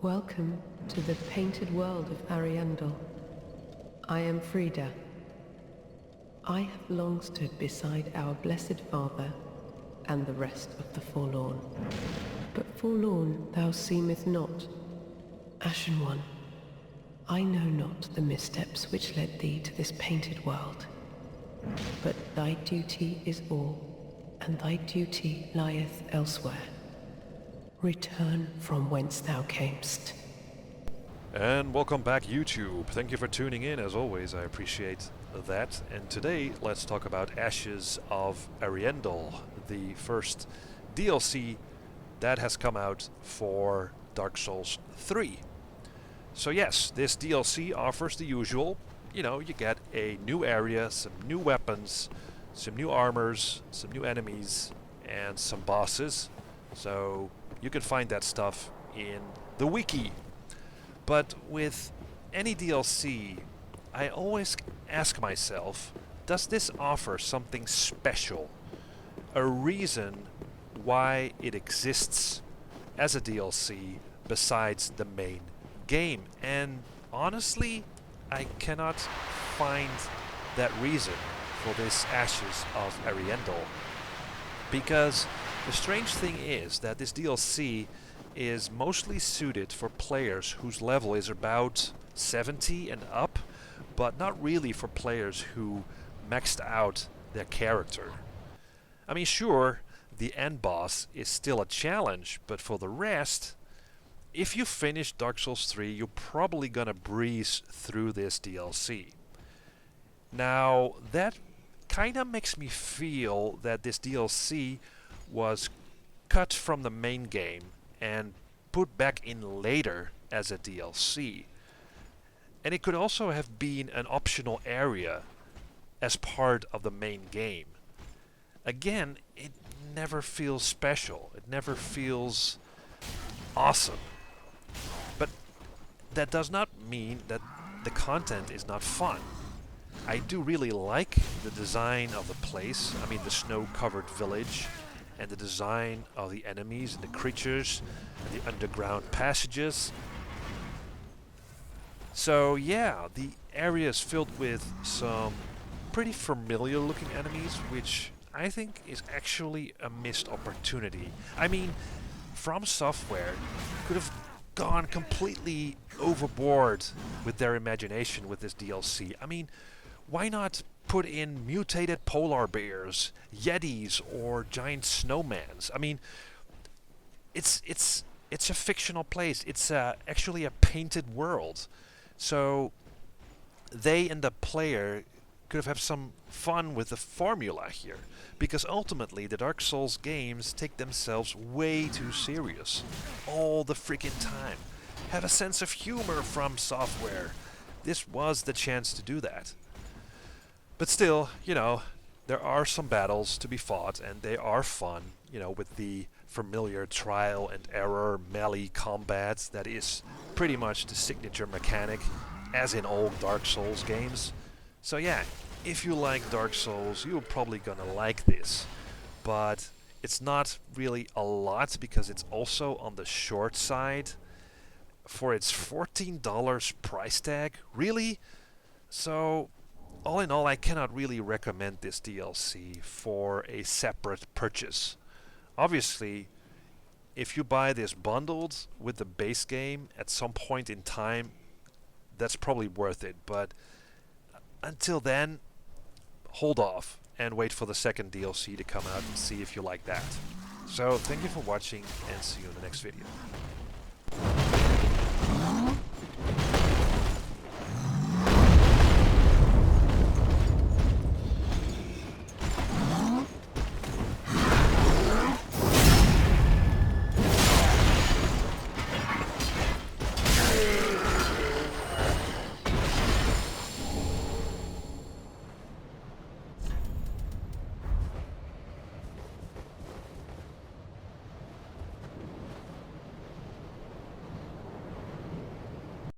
Welcome to the painted world of Ariandel. I am Frida. I have long stood beside our blessed Father and the rest of the forlorn. But forlorn thou seemest not. Ashen One, I know not the missteps which led thee to this painted world. But thy duty is all, and thy duty lieth elsewhere. Return from whence thou camest. And welcome back, YouTube. Thank you for tuning in. As always, I appreciate that. And today, let's talk about Ashes of Ariandel, the first DLC that has come out for Dark Souls 3. So yes, this DLC offers the usual. You know, you get a new area, some new weapons, some new armors, some new enemies, and some bosses. So you can find that stuff in the wiki. But with any DLC, I always ask myself, does this offer something special? A reason why it exists as a DLC besides the main game? And honestly, I cannot find that reason for this Ashes of Ariandel. Because the strange thing is that this DLC is mostly suited for players whose level is about 70 and up, but not really for players who maxed out their character. I mean, sure, the end boss is still a challenge, but for the rest, if you finish Dark Souls 3, you're probably gonna breeze through this DLC. Now, that kinda makes me feel that this DLC was cut from the main game and put back in later as a DLC. And it could also have been an optional area as part of the main game. Again, it never feels special. It never feels awesome. But that does not mean that the content is not fun. I do really like the design of the place. I mean, the snow-covered village, and the design of the enemies and the creatures, and the underground passages. So yeah, the area is filled with some pretty familiar looking enemies, which I think is actually a missed opportunity. I mean, From Software could have gone completely overboard with their imagination with this DLC. I mean, why not put in mutated polar bears, yetis, or giant snowmans? I mean, it's a fictional place. It's actually a painted world. So they and the player could have some fun with the formula here, because ultimately the Dark Souls games take themselves way too serious all the freaking time. Have a sense of humor, From Software. This was the chance to do that. But still, you know, there are some battles to be fought, and they are fun, you know, with the familiar trial and error melee combat that is pretty much the signature mechanic, as in all Dark Souls games. So yeah, if you like Dark Souls, you're probably gonna like this. But it's not really a lot, because it's also on the short side. For its $14 price tag, really? So all in all, I cannot really recommend this DLC for a separate purchase. Obviously, if you buy this bundled with the base game at some point in time, that's probably worth it. But until then, hold off and wait for the second DLC to come out and see if you like that. So, thank you for watching, and see you in the next video.